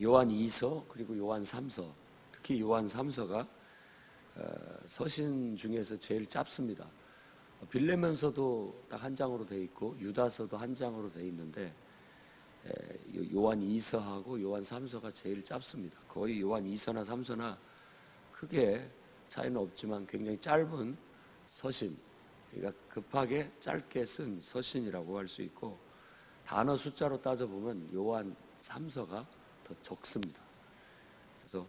요한 2서 그리고 요한 3서, 특히 요한 3서가 서신 중에서 제일 짧습니다. 빌레몬서도 딱 한 장으로 돼 있고 유다서도 한 장으로 돼 있는데 요한 2서하고 요한 3서가 제일 짧습니다. 거의 요한 2서나 3서나 크게 차이는 없지만 굉장히 짧은 서신, 그러니까 급하게 짧게 쓴 서신이라고 할 수 있고, 단어 숫자로 따져보면 요한 3서가 더 적습니다. 그래서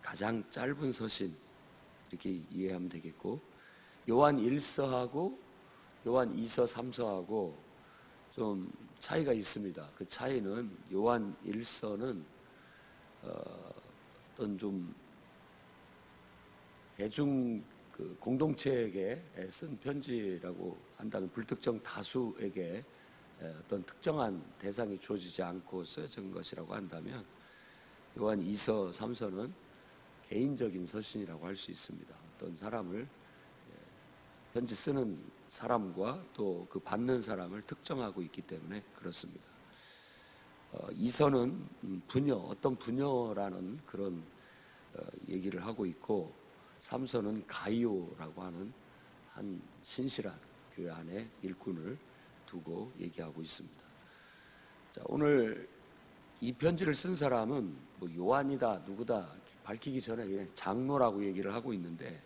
가장 짧은 서신 이렇게 이해하면 되겠고, 요한 1서하고 요한 2서 3서하고 좀 차이가 있습니다. 그 차이는 요한 1서는 어떤 좀 대중 공동체에게 쓴 편지라고 한다면, 불특정 다수에게 어떤 특정한 대상이 주어지지 않고 쓰여진 것이라고 한다면, 요한 2서 3서는 개인적인 서신이라고 할 수 있습니다. 어떤 사람을, 편지 쓰는 사람과 또 그 받는 사람을 특정하고 있기 때문에 그렇습니다. 2서는 부녀, 어떤 부녀라는 그런 얘기를 하고 있고, 3서는 가이오라고 하는 한 신실한 교회 안에 일꾼을 두고 얘기하고 있습니다. 자, 오늘 이 편지를 쓴 사람은 뭐 요한이다 누구다 밝히기 전에 그냥 장로라고 얘기를 하고 있는데,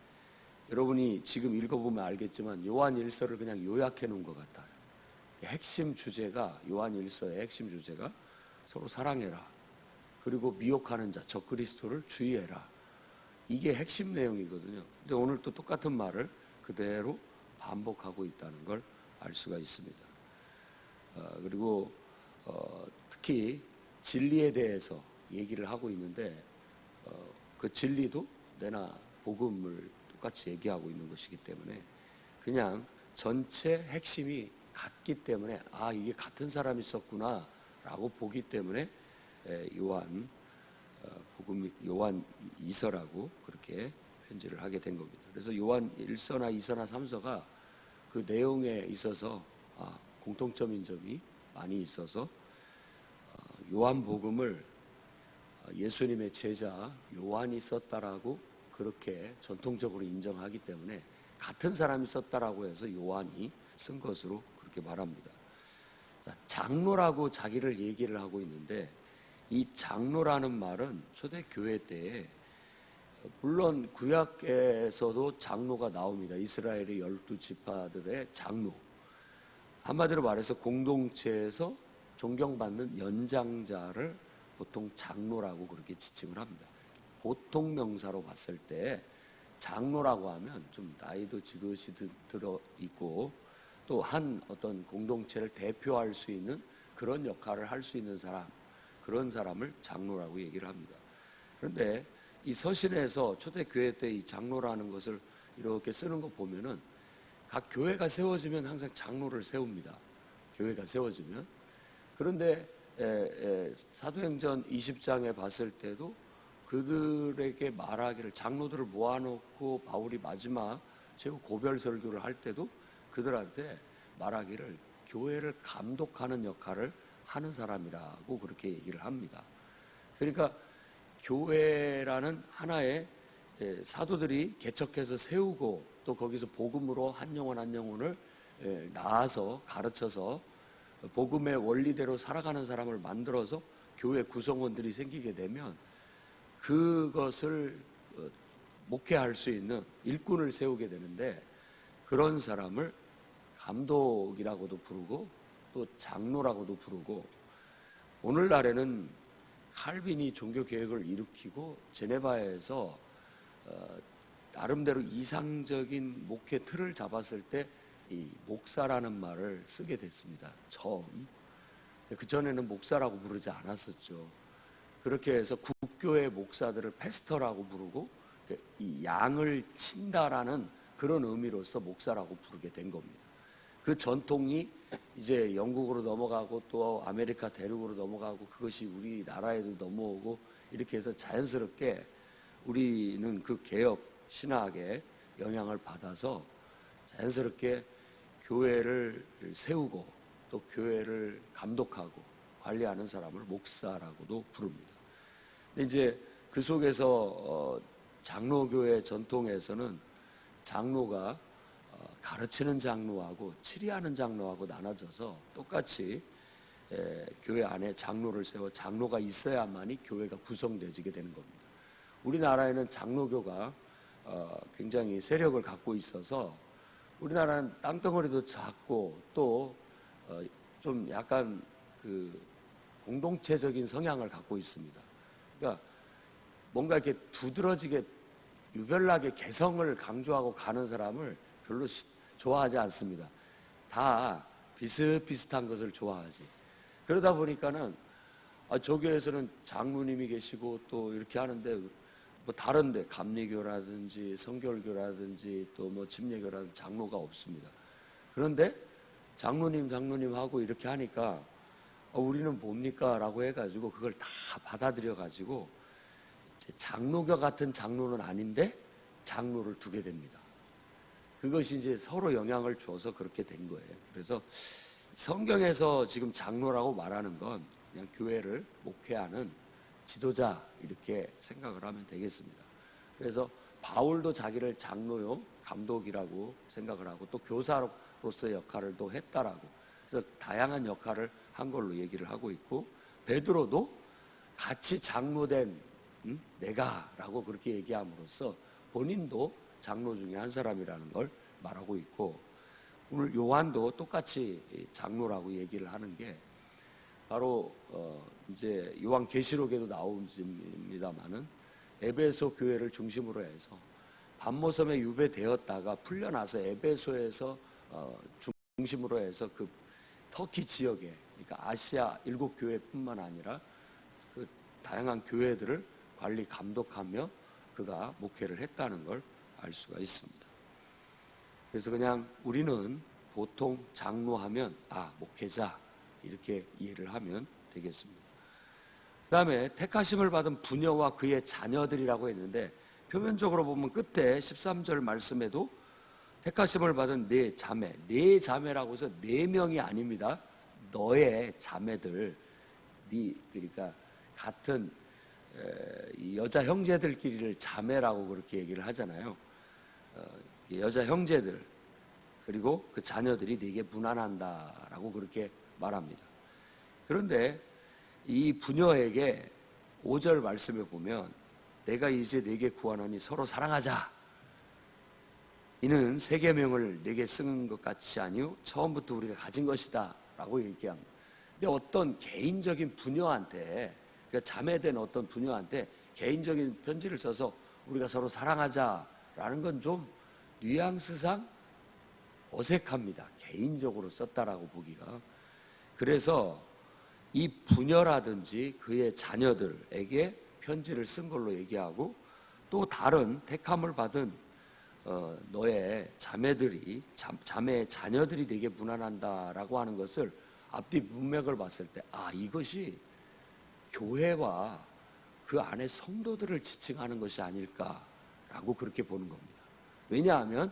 여러분이 지금 읽어보면 알겠지만 요한 1서를 그냥 요약해 놓은 것 같아요. 핵심 주제가, 요한 1서의 핵심 주제가 서로 사랑해라, 그리고 미혹하는 자 적그리스도를 주의해라, 이게 핵심 내용이거든요. 근데 오늘 또 똑같은 말을 그대로 반복하고 있다는 걸 알 수가 있습니다. 그리고 특히 진리에 대해서 얘기를 하고 있는데, 그 진리도 내나 복음을 똑같이 얘기하고 있는 것이기 때문에 그냥 전체 핵심이 같기 때문에 이게 같은 사람이 있었구나 라고 보기 때문에 요한 2서라고 그렇게 편지를 하게 된 겁니다. 그래서 요한 1서나 2서나 3서가 그 내용에 있어서 공통점인 점이 많이 있어서 요한복음을 예수님의 제자 요한이 썼다라고 그렇게 전통적으로 인정하기 때문에, 같은 사람이 썼다라고 해서 요한이 쓴 것으로 그렇게 말합니다. 자, 장로라고 자기를 얘기를 하고 있는데, 이 장로라는 말은 초대교회 때에, 물론 구약에서도 장로가 나옵니다. 이스라엘의 12지파들의 장로, 한마디로 말해서 공동체에서 존경받는 연장자를 보통 장로라고 그렇게 지칭을 합니다. 보통 명사로 봤을 때 장로라고 하면 좀 나이도 지긋이 들어 있고 또 한 어떤 공동체를 대표할 수 있는 그런 역할을 할 수 있는 사람, 그런 사람을 장로라고 얘기를 합니다. 그런데 이 서신에서 초대교회 때 이 장로라는 것을 이렇게 쓰는 거 보면은, 각 교회가 세워지면 항상 장로를 세웁니다. 교회가 세워지면. 그런데 사도행전 20장에 봤을 때도 그들에게 말하기를, 장로들을 모아놓고 바울이 마지막 최후 고별 설교를 할 때도 그들한테 말하기를 교회를 감독하는 역할을 하는 사람이라고 그렇게 얘기를 합니다. 그러니까 교회라는 하나의 사도들이 개척해서 세우고, 또 거기서 복음으로 한 영혼 한 영혼을 낳아서 가르쳐서 복음의 원리대로 살아가는 사람을 만들어서 교회 구성원들이 생기게 되면, 그것을 목회할 수 있는 일꾼을 세우게 되는데, 그런 사람을 감독이라고도 부르고 또 장로라고도 부르고, 오늘날에는 칼빈이 종교개혁을 일으키고 제네바에서 나름대로 이상적인 목회 틀을 잡았을 때 이 목사라는 말을 쓰게 됐습니다. 처음. 그전에는 목사라고 부르지 않았었죠. 그렇게 해서 국교의 목사들을 패스터라고 부르고, 이 양을 친다라는 그런 의미로서 목사라고 부르게 된 겁니다. 그 전통이 이제 영국으로 넘어가고 또 아메리카 대륙으로 넘어가고, 그것이 우리나라에도 넘어오고, 이렇게 해서 자연스럽게 우리는 그 개혁 신학의 영향을 받아서 자연스럽게 교회를 세우고 또 교회를 감독하고 관리하는 사람을 목사라고도 부릅니다. 근데 이제 그 속에서 장로교회 전통에서는 장로가 가르치는 장로하고 치리하는 장로하고 나눠져서 똑같이 교회 안에 장로를 세워 장로가 있어야만이 교회가 구성되지게 되는 겁니다. 우리나라에는 장로교가 굉장히 세력을 갖고 있어서 우리나라는 땅덩어리도 작고 또 좀 약간 그 공동체적인 성향을 갖고 있습니다. 그러니까 뭔가 이렇게 두드러지게 유별나게 개성을 강조하고 가는 사람을 별로 좋아하지 않습니다. 다 비슷비슷한 것을 좋아하지. 그러다 보니까는 저 교회에서는 장로님이 계시고 또 이렇게 하는데 뭐 다른데 감리교라든지 성결교라든지 또 뭐 침례교라든지 장로가 없습니다. 그런데 장로님 하고 이렇게 하니까 우리는 뭡니까? 라고 해가지고 그걸 다 받아들여 가지고 장로교 같은 장로는 아닌데 장로를 두게 됩니다. 그것이 이제 서로 영향을 줘서 그렇게 된 거예요. 그래서 성경에서 지금 장로라고 말하는 건 그냥 교회를 목회하는 지도자 이렇게 생각을 하면 되겠습니다. 그래서 바울도 자기를 장로요 감독이라고 생각을 하고 또 교사로서의 역할을 또 했다라고, 그래서 다양한 역할을 한 걸로 얘기를 하고 있고, 베드로도 같이 장로된 내가라고 그렇게 얘기함으로써 본인도 장로 중에 한 사람이라는 걸 말하고 있고, 오늘 요한도 똑같이 장로라고 얘기를 하는 게 바로 이제 요한계시록에도 나옵니다만은 에베소 교회를 중심으로 해서 밤모섬에 유배되었다가 풀려나서 에베소에서 중심으로 해서 그 터키 지역에, 그러니까 아시아 7교회뿐만 아니라 그 다양한 교회들을 관리 감독하며 그가 목회를 했다는 걸 알 수가 있습니다. 그래서 그냥 우리는 보통 장로하면 목회자 이렇게 이해를 하면 되겠습니다. 그 다음에 택하심을 받은 부녀와 그의 자녀들이라고 했는데, 표면적으로 보면 끝에 13절 말씀에도 택하심을 받은 네 자매, 네 자매라고 해서 4명이 아닙니다. 너의 자매들, 그러니까 같은 여자 형제들끼리를 자매라고 그렇게 얘기를 하잖아요. 여자 형제들 그리고 그 자녀들이 네게 무난한다라고 그렇게 말합니다. 그런데 이 부녀에게 5절 말씀에 보면 내가 이제 네게 구하노니 서로 사랑하자. 이는 세 계명을 네게 쓴 것 같이 아니요 처음부터 우리가 가진 것이다 라고 얘기합니다. 근데 어떤 개인적인 부녀한테, 그러니까 자매된 어떤 부녀한테 개인적인 편지를 써서 우리가 서로 사랑하자라는 건 좀 뉘앙스상 어색합니다. 개인적으로 썼다라고 보기가. 그래서 이 부녀라든지 그의 자녀들에게 편지를 쓴 걸로 얘기하고, 또 다른 택함을 받은 너의 자매들이, 자매의 자녀들이 되게 무난한다라고 하는 것을 앞뒤 문맥을 봤을 때 이것이 교회와 그 안에 성도들을 지칭하는 것이 아닐까라고 그렇게 보는 겁니다. 왜냐하면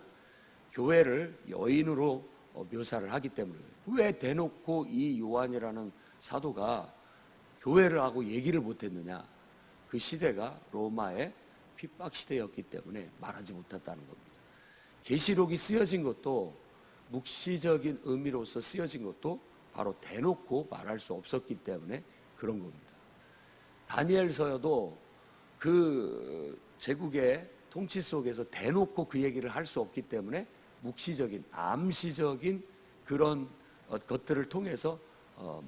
교회를 여인으로 묘사를 하기 때문에. 왜 대놓고 이 요한이라는 사도가 교회를 하고 얘기를 못했느냐? 그 시대가 로마의 핍박 시대였기 때문에 말하지 못했다는 겁니다. 계시록이 쓰여진 것도 묵시적인 의미로서 쓰여진 것도 바로 대놓고 말할 수 없었기 때문에 그런 겁니다. 다니엘서여도 그 제국의 통치 속에서 대놓고 그 얘기를 할 수 없기 때문에 묵시적인, 암시적인 그런 것들을 통해서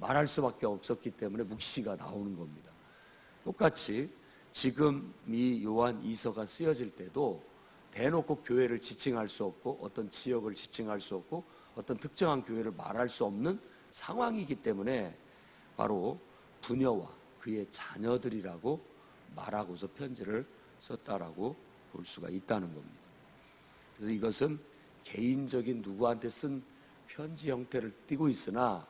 말할 수밖에 없었기 때문에 묵시가 나오는 겁니다. 똑같이 지금 이 요한 2서가 쓰여질 때도 대놓고 교회를 지칭할 수 없고 어떤 지역을 지칭할 수 없고 어떤 특정한 교회를 말할 수 없는 상황이기 때문에 바로 부녀와 그의 자녀들이라고 말하고서 편지를 썼다라고 볼 수가 있다는 겁니다. 그래서 이것은 개인적인 누구한테 쓴 편지 형태를 띠고 있으나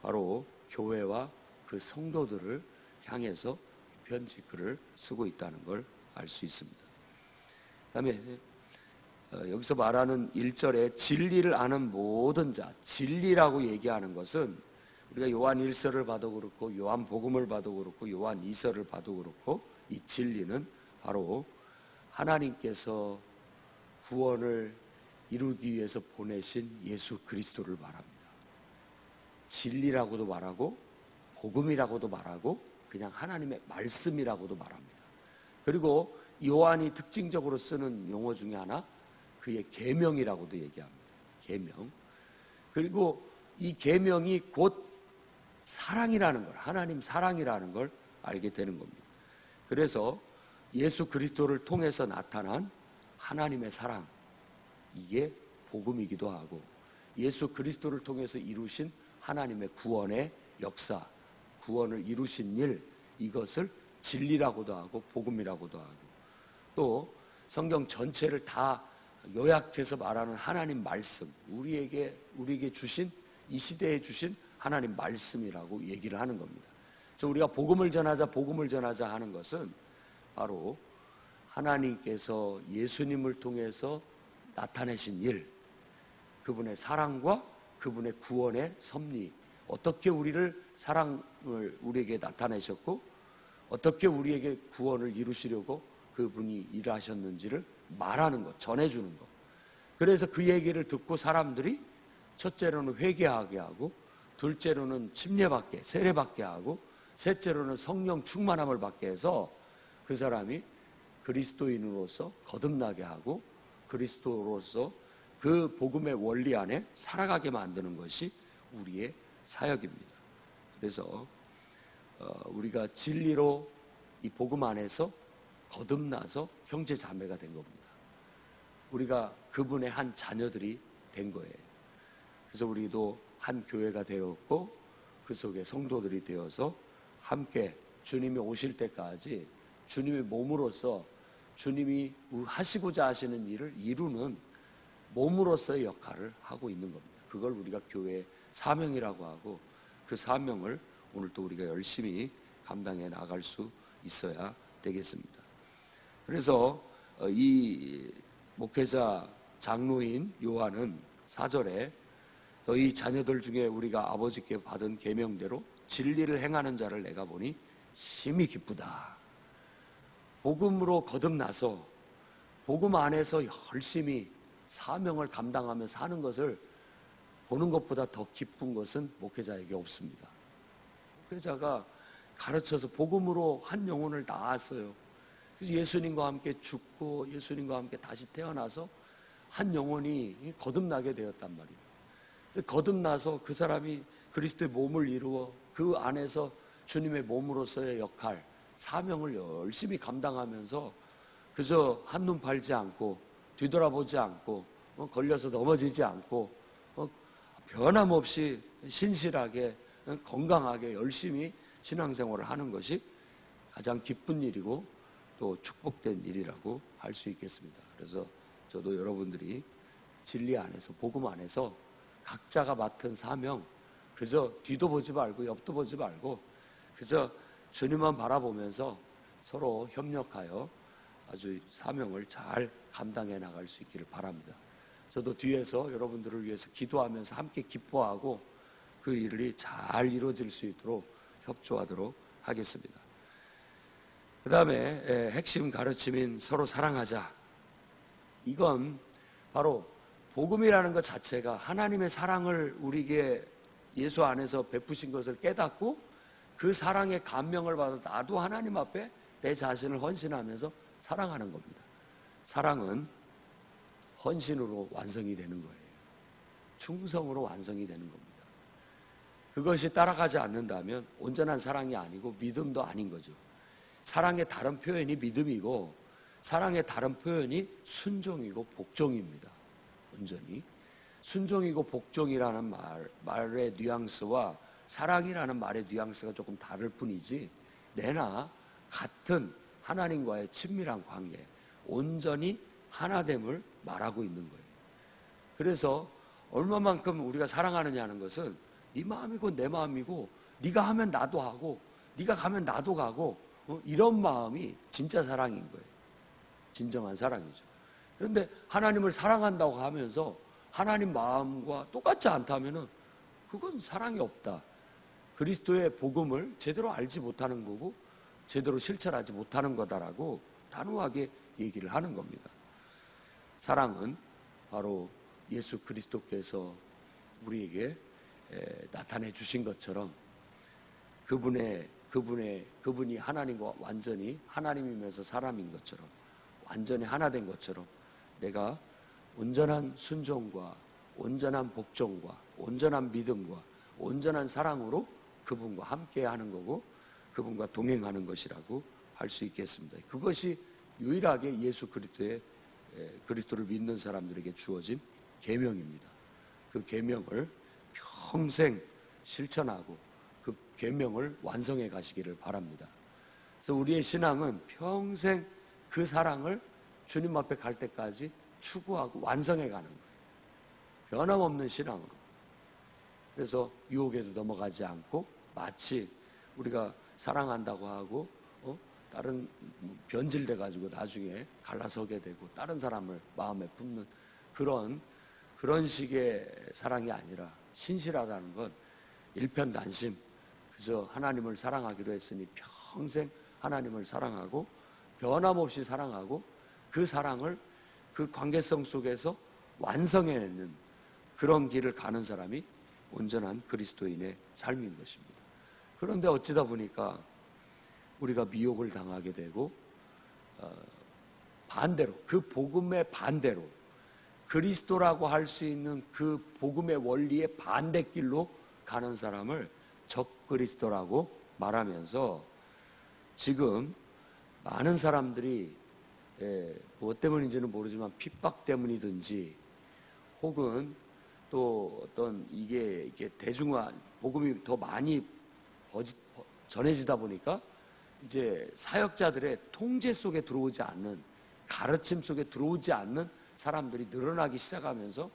바로 교회와 그 성도들을 향해서 편지 글을 쓰고 있다는 걸 알 수 있습니다. 그다음에 여기서 말하는 1절에 진리를 아는 모든 자, 진리라고 얘기하는 것은 우리가 요한 1서를 봐도 그렇고 요한 복음을 봐도 그렇고 요한 2서를 봐도 그렇고 이 진리는 바로 하나님께서 구원을 이루기 위해서 보내신 예수 그리스도를 말합니다. 진리라고도 말하고 복음이라고도 말하고 그냥 하나님의 말씀이라고도 말합니다. 그리고 요한이 특징적으로 쓰는 용어 중에 하나 그의 계명이라고도 얘기합니다. 계명. 그리고 이 계명이 곧 사랑이라는 걸, 하나님 사랑이라는 걸 알게 되는 겁니다. 그래서 예수 그리스도를 통해서 나타난 하나님의 사랑, 이게 복음이기도 하고 예수 그리스도를 통해서 이루신 하나님의 구원의 역사, 구원을 이루신 일, 이것을 진리라고도 하고 복음이라고도 하고 또 성경 전체를 다 요약해서 말하는 하나님 말씀, 우리에게 주신 이 시대에 주신 하나님 말씀이라고 얘기를 하는 겁니다. 그래서 우리가 복음을 전하자 하는 것은 바로 하나님께서 예수님을 통해서 나타내신 일, 그분의 사랑과 그분의 구원의 섭리, 어떻게 우리를 사랑을 우리에게 나타내셨고 어떻게 우리에게 구원을 이루시려고 그분이 일하셨는지를 말하는 것, 전해주는 것. 그래서 그 얘기를 듣고 사람들이 첫째로는 회개하게 하고 둘째로는 침례받게, 세례받게 하고 셋째로는 성령 충만함을 받게 해서 그 사람이 그리스도인으로서 거듭나게 하고 그리스도로서 그 복음의 원리 안에 살아가게 만드는 것이 우리의 사역입니다. 그래서 우리가 진리로 이 복음 안에서 거듭나서 형제 자매가 된 겁니다. 우리가 그분의 한 자녀들이 된 거예요. 그래서 우리도 한 교회가 되었고 그 속에 성도들이 되어서 함께 주님이 오실 때까지 주님의 몸으로서 주님이 하시고자 하시는 일을 이루는 몸으로서의 역할을 하고 있는 겁니다. 그걸 우리가 교회의 사명이라고 하고 그 사명을 오늘 또 우리가 열심히 감당해 나갈 수 있어야 되겠습니다. 그래서 이 목회자 장로인 요한은 4절에 너희 자녀들 중에 우리가 아버지께 받은 계명대로 진리를 행하는 자를 내가 보니 심히 기쁘다. 복음으로 거듭나서 복음 안에서 열심히 사명을 감당하며 사는 것을 보는 것보다 더 기쁜 것은 목회자에게 없습니다. 목회자가 가르쳐서 복음으로 한 영혼을 낳았어요. 그래서 예수님과 함께 죽고 예수님과 함께 다시 태어나서 한 영혼이 거듭나게 되었단 말이에요. 거듭나서 그 사람이 그리스도의 몸을 이루어 그 안에서 주님의 몸으로서의 역할, 사명을 열심히 감당하면서 그저 한눈 팔지 않고 뒤돌아보지 않고 걸려서 넘어지지 않고 변함없이 신실하게 건강하게 열심히 신앙생활을 하는 것이 가장 기쁜 일이고 또 축복된 일이라고 할 수 있겠습니다. 그래서 저도 여러분들이 진리 안에서 복음 안에서 각자가 맡은 사명 그저 뒤도 보지 말고 옆도 보지 말고 그저 주님만 바라보면서 서로 협력하여 아주 사명을 잘 감당해 나갈 수 있기를 바랍니다. 저도 뒤에서 여러분들을 위해서 기도하면서 함께 기뻐하고 그 일이 잘 이루어질 수 있도록 협조하도록 하겠습니다. 그 다음에 핵심 가르침인 서로 사랑하자. 이건 바로 복음이라는 것 자체가 하나님의 사랑을 우리에게 예수 안에서 베푸신 것을 깨닫고 그 사랑의 감명을 받아 나도 하나님 앞에 내 자신을 헌신하면서 사랑하는 겁니다. 사랑은 헌신으로 완성이 되는 거예요. 충성으로 완성이 되는 겁니다. 그것이 따라가지 않는다면 온전한 사랑이 아니고 믿음도 아닌 거죠. 사랑의 다른 표현이 믿음이고 사랑의 다른 표현이 순종이고 복종입니다. 온전히 순종이고 복종이라는 말의 뉘앙스와 사랑이라는 말의 뉘앙스가 조금 다를 뿐이지 내나 같은 하나님과의 친밀한 관계, 온전히 하나됨을 말하고 있는 거예요. 그래서 얼마만큼 우리가 사랑하느냐는 것은 네 마음이고 내 마음이고 네가 하면 나도 하고 네가 가면 나도 가고 이런 마음이 진짜 사랑인 거예요. 진정한 사랑이죠. 그런데 하나님을 사랑한다고 하면서 하나님 마음과 똑같지 않다면은 그건 사랑이 없다. 그리스도의 복음을 제대로 알지 못하는 거고 제대로 실천하지 못하는 거다라고 단호하게 얘기를 하는 겁니다. 사랑은 바로 예수 그리스도께서 우리에게 나타내 주신 것처럼 그분이 하나님과 완전히 하나님이면서 사람인 것처럼 완전히 하나 된 것처럼 내가 온전한 순종과 온전한 복종과 온전한 믿음과 온전한 사랑으로 그분과 함께 하는 거고 그분과 동행하는 것이라고 할 수 있겠습니다. 그것이 유일하게 예수 그리스도를 믿는 사람들에게 주어진 계명입니다. 그 계명을 평생 실천하고 그 계명을 완성해 가시기를 바랍니다. 그래서 우리의 신앙은 평생 그 사랑을 주님 앞에 갈 때까지 추구하고 완성해 가는 거예요. 변함없는 신앙으로. 그래서 유혹에도 넘어가지 않고 마치 우리가 사랑한다고 하고 다른 변질돼 가지고 나중에 갈라서게 되고 다른 사람을 마음에 품는 그런 식의 사랑이 아니라 신실하다는 건 일편단심 그저 하나님을 사랑하기로 했으니 평생 하나님을 사랑하고 변함없이 사랑하고 그 사랑을 그 관계성 속에서 완성해내는 그런 길을 가는 사람이 온전한 그리스도인의 삶인 것입니다. 그런데 어찌다 보니까 우리가 미혹을 당하게 되고 반대로 그 복음의 반대로 그리스도라고 할 수 있는 그 복음의 원리의 반대길로 가는 사람을 적그리스도라고 말하면서 지금 많은 사람들이 무엇 때문인지는 모르지만 핍박 때문이든지 혹은 또 어떤 이게 대중화 복음이 더 많이 전해지다 보니까 이제 사역자들의 통제 속에 들어오지 않는 가르침 속에 들어오지 않는 사람들이 늘어나기 시작하면서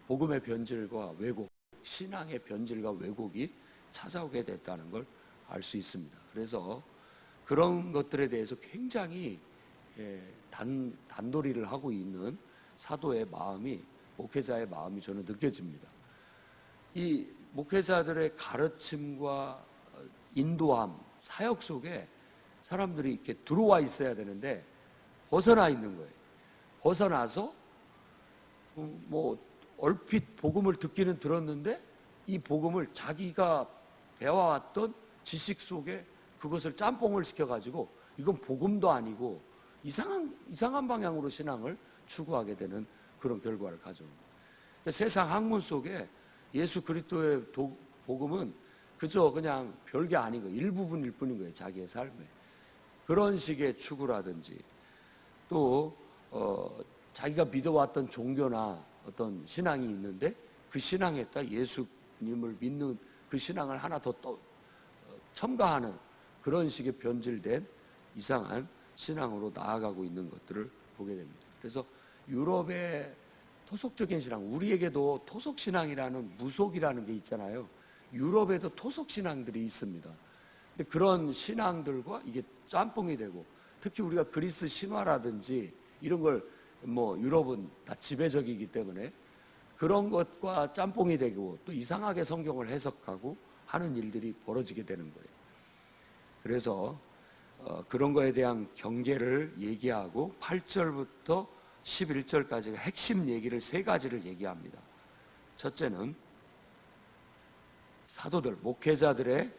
복음의 변질과 왜곡, 신앙의 변질과 왜곡이 찾아오게 됐다는 걸 알 수 있습니다. 그래서 그런 것들에 대해서 굉장히 단도리를 하고 있는 사도의 마음이 목회자의 마음이 저는 느껴집니다. 이 목회자들의 가르침과 인도함, 사역 속에 사람들이 이렇게 들어와 있어야 되는데 벗어나 있는 거예요. 벗어나서 얼핏 복음을 듣기는 들었는데 이 복음을 자기가 배워왔던 지식 속에 그것을 짬뽕을 시켜가지고 이건 복음도 아니고 이상한 방향으로 신앙을 추구하게 되는 그런 결과를 가져옵니다. 세상 학문 속에 예수 그리스도의 복음은 그저 그냥 별게 아닌 거예요. 일부분일 뿐인 거예요. 자기의 삶에. 그런 식의 추구라든지 또 자기가 믿어왔던 종교나 어떤 신앙이 있는데 그 신앙에다 예수님을 믿는 그 신앙을 하나 더 첨가하는 그런 식의 변질된 이상한 신앙으로 나아가고 있는 것들을 보게 됩니다. 그래서 유럽의 토속적인 신앙, 우리에게도 토속신앙이라는 무속이라는 게 있잖아요. 유럽에도 토속신앙들이 있습니다. 근데 그런 신앙들과 이게 짬뽕이 되고 특히 우리가 그리스 신화라든지 이런 걸 유럽은 다 지배적이기 때문에 그런 것과 짬뽕이 되고 또 이상하게 성경을 해석하고 하는 일들이 벌어지게 되는 거예요. 그래서 그런 거에 대한 경계를 얘기하고 8절부터 11절까지가 핵심 얘기를 세 가지를 얘기합니다. 첫째는 사도들, 목회자들의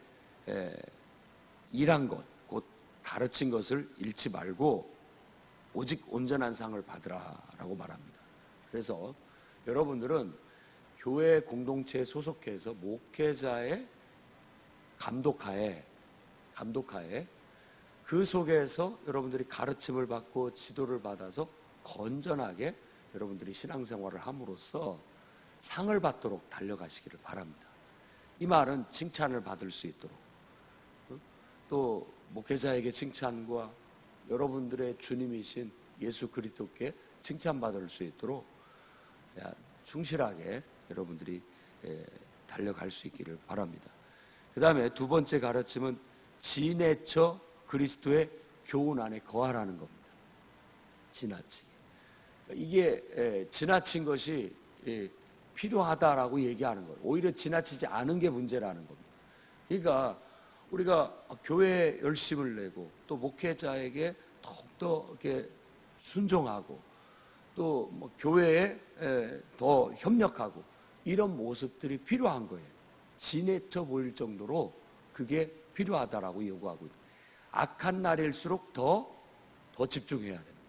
일한 것, 곧 가르친 것을 잃지 말고 오직 온전한 상을 받으라라고 말합니다. 그래서 여러분들은 교회 공동체에 소속해서 목회자의 감독하에 그 속에서 여러분들이 가르침을 받고 지도를 받아서 건전하게 여러분들이 신앙생활을 함으로써 상을 받도록 달려가시기를 바랍니다. 이 말은 칭찬을 받을 수 있도록 또 목회자에게 칭찬과 여러분들의 주님이신 예수 그리스도께 칭찬받을 수 있도록 충실하게 여러분들이 달려갈 수 있기를 바랍니다. 그 다음에 두 번째 가르침은 지내쳐 그리스도의 교훈 안에 거하라는 겁니다. 지나치게. 이게 지나친 것이 필요하다라고 얘기하는 거예요. 오히려 지나치지 않은 게 문제라는 겁니다. 그러니까 우리가 교회에 열심을 내고 또 목회자에게 더욱더 이렇게 순종하고 또 뭐 교회에 더 협력하고 이런 모습들이 필요한 거예요. 지나쳐 보일 정도로 그게 필요하다라고 요구하고 있어요. 악한 날일수록 더 집중해야 됩니다.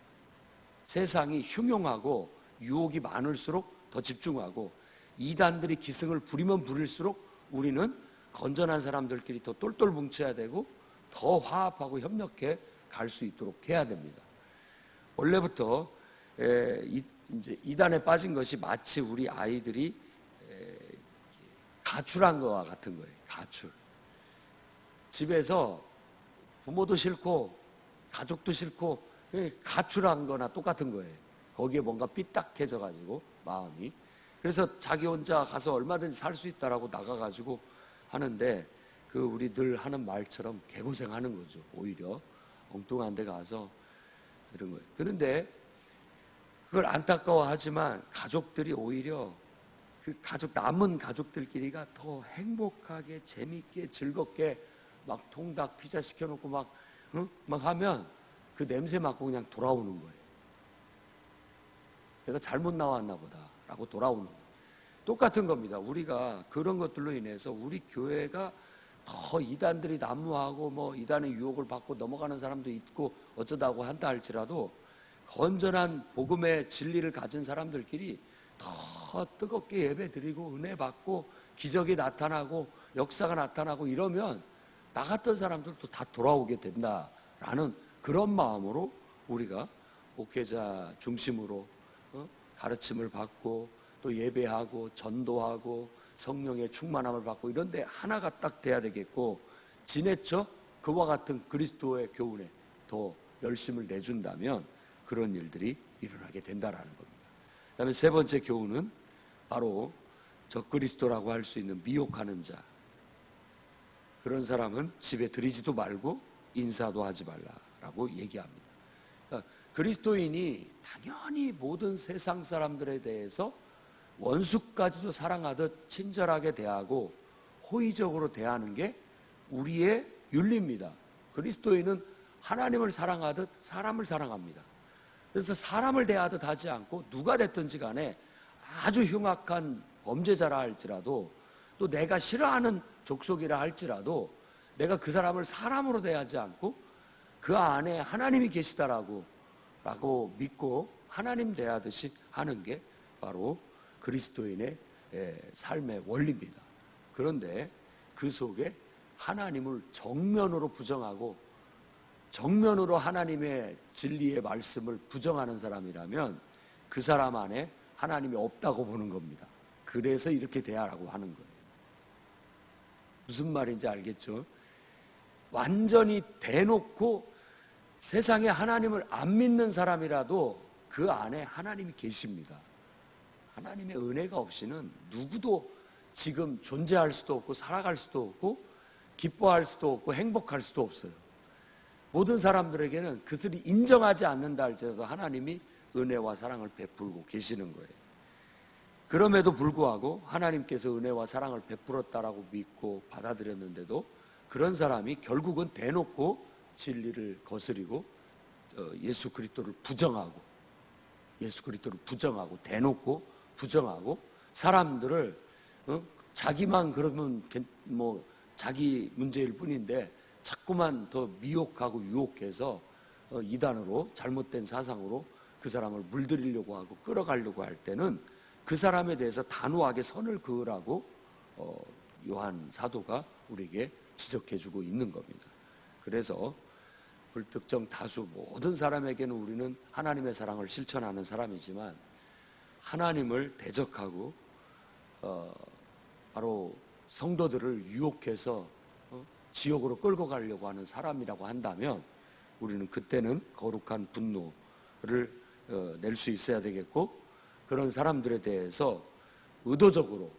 세상이 흉흉하고 유혹이 많을수록 더 집중하고 이단들이 기승을 부리면 부릴수록 우리는 건전한 사람들끼리 더 똘똘 뭉쳐야 되고 더 화합하고 협력해 갈 수 있도록 해야 됩니다. 원래부터 이제 이단에 빠진 것이 마치 우리 아이들이 가출한 거와 같은 거예요. 가출. 집에서 부모도 싫고 가족도 싫고 가출한 거나 똑같은 거예요. 거기에 뭔가 삐딱해져 가지고 마음이. 그래서 자기 혼자 가서 얼마든지 살 수 있다라고 나가가지고 하는데 그 우리 늘 하는 말처럼 개고생하는 거죠. 오히려 엉뚱한 데 가서 이런 거예요. 그런데 그걸 안타까워하지만 가족들이 오히려 그 남은 가족들끼리가 더 행복하게 재밌게 즐겁게 막 통닭 피자 시켜놓고 막 하면 그 냄새 맡고 그냥 돌아오는 거예요. 내가 잘못 나왔나 보다라고 돌아오는 거예요. 똑같은 겁니다. 우리가 그런 것들로 인해서 우리 교회가 더 이단들이 난무하고 뭐 이단의 유혹을 받고 넘어가는 사람도 있고 어쩌다고 한다 할지라도 건전한 복음의 진리를 가진 사람들끼리 더 뜨겁게 예배 드리고 은혜 받고 기적이 나타나고 역사가 나타나고 이러면 나 같은 사람들도 다 돌아오게 된다라는 그런 마음으로 우리가 목회자 중심으로 가르침을 받고 또 예배하고 전도하고 성령의 충만함을 받고 이런데 하나가 딱 돼야 되겠고 지내쳐 그와 같은 그리스도의 교훈에 더 열심을 내준다면 그런 일들이 일어나게 된다라는 겁니다. 그다음에 세 번째 교훈은 바로 적그리스도라고 할 수 있는 미혹하는 자. 그런 사람은 집에 들이지도 말고 인사도 하지 말라라고 얘기합니다. 그러니까 그리스도인이 당연히 모든 세상 사람들에 대해서 원수까지도 사랑하듯 친절하게 대하고 호의적으로 대하는 게 우리의 윤리입니다. 그리스도인은 하나님을 사랑하듯 사람을 사랑합니다. 그래서 사람을 대하듯 하지 않고 누가 됐든지 간에 아주 흉악한 범죄자라 할지라도 또 내가 싫어하는 족속이라 할지라도 내가 그 사람을 사람으로 대하지 않고 그 안에 하나님이 계시다라고 믿고 하나님 대하듯이 하는 게 바로 그리스도인의 삶의 원리입니다. 그런데 그 속에 하나님을 정면으로 부정하고 정면으로 하나님의 진리의 말씀을 부정하는 사람이라면 그 사람 안에 하나님이 없다고 보는 겁니다. 그래서 이렇게 대하라고 하는 거예요. 무슨 말인지 알겠죠? 완전히 대놓고 세상에 하나님을 안 믿는 사람이라도 그 안에 하나님이 계십니다. 하나님의 은혜가 없이는 누구도 지금 존재할 수도 없고 살아갈 수도 없고 기뻐할 수도 없고 행복할 수도 없어요. 모든 사람들에게는 그들이 인정하지 않는다 할지라도 하나님이 은혜와 사랑을 베풀고 계시는 거예요. 그럼에도 불구하고 하나님께서 은혜와 사랑을 베풀었다라고 믿고 받아들였는데도 그런 사람이 결국은 대놓고 진리를 거스리고 예수 그리스도를 부정하고 대놓고 부정하고 사람들을 자기만 그러면 뭐 자기 문제일 뿐인데 자꾸만 더 미혹하고 유혹해서 이단으로 잘못된 사상으로 그 사람을 물들이려고 하고 끌어가려고 할 때는 그 사람에 대해서 단호하게 선을 그으라고 요한 사도가 우리에게 지적해주고 있는 겁니다. 그래서 불특정 다수 모든 사람에게는 우리는 하나님의 사랑을 실천하는 사람이지만 하나님을 대적하고 바로 성도들을 유혹해서 지옥으로 끌고 가려고 하는 사람이라고 한다면 우리는 그때는 거룩한 분노를 낼 수 있어야 되겠고 그런 사람들에 대해서 의도적으로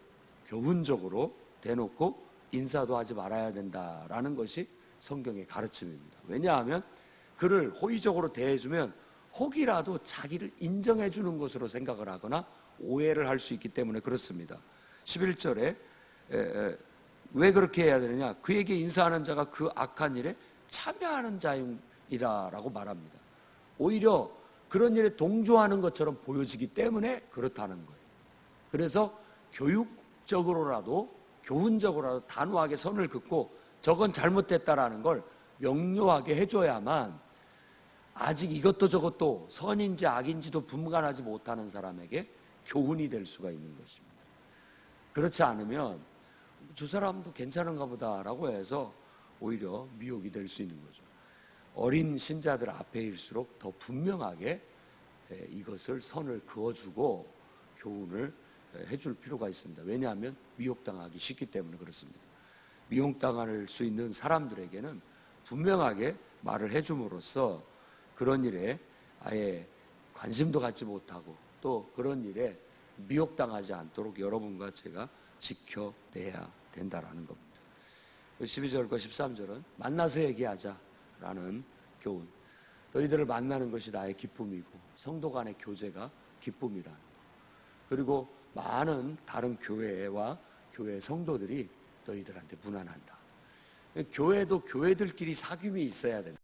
교훈적으로 대놓고 인사도 하지 말아야 된다라는 것이 성경의 가르침입니다. 왜냐하면 그를 호의적으로 대해주면 혹이라도 자기를 인정해 주는 것으로 생각을 하거나 오해를 할 수 있기 때문에 그렇습니다. 11절에 왜 그렇게 해야 되느냐? 그에게 인사하는 자가 그 악한 일에 참여하는 자이라라고 말합니다. 오히려 그런 일에 동조하는 것처럼 보여지기 때문에 그렇다는 거예요. 그래서 교육적으로라도 교훈적으로라도 단호하게 선을 긋고 저건 잘못됐다라는 걸 명료하게 해줘야만 아직 이것도 저것도 선인지 악인지도 분간하지 못하는 사람에게 교훈이 될 수가 있는 것입니다. 그렇지 않으면 저 사람도 괜찮은가 보다라고 해서 오히려 미혹이 될 수 있는 거죠. 어린 신자들 앞에일수록 더 분명하게 이것을 선을 그어주고 교훈을 해줄 필요가 있습니다. 왜냐하면 미혹당하기 쉽기 때문에 그렇습니다. 미혹당할 수 있는 사람들에게는 분명하게 말을 해줌으로써 그런 일에 아예 관심도 갖지 못하고 또 그런 일에 미혹당하지 않도록 여러분과 제가 지켜내야 된다라는 겁니다. 12절과 13절은 만나서 얘기하자라는 교훈. 너희들을 만나는 것이 나의 기쁨이고 성도 간의 교제가 기쁨이라는 거. 그리고 많은 다른 교회와 교회 성도들이 너희들한테 무난한다. 교회도 교회들끼리 사귐이 있어야 된다.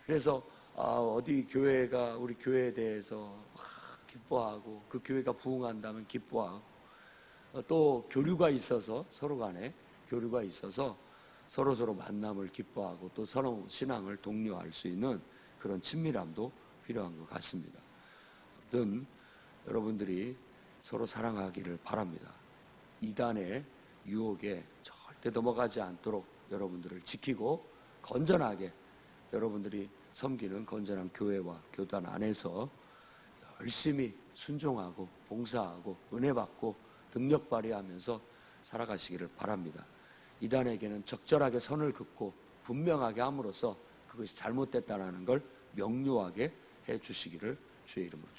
그래서 어디 교회가 우리 교회에 대해서 기뻐하고 그 교회가 부흥한다면 기뻐하고 또 교류가 있어서 서로 간에 교류가 있어서 서로 만남을 기뻐하고 또 서로 신앙을 독려할 수 있는 그런 친밀함도 필요한 것 같습니다. 아무튼 여러분들이 서로 사랑하기를 바랍니다. 이단의 유혹에 절대 넘어가지 않도록 여러분들을 지키고 건전하게 여러분들이 섬기는 건전한 교회와 교단 안에서 열심히 순종하고 봉사하고 은혜 받고 능력 발휘하면서 살아가시기를 바랍니다. 이단에게는 적절하게 선을 긋고 분명하게 함으로써 그것이 잘못됐다는 걸 명료하게 해 주시기를 주의 이름으로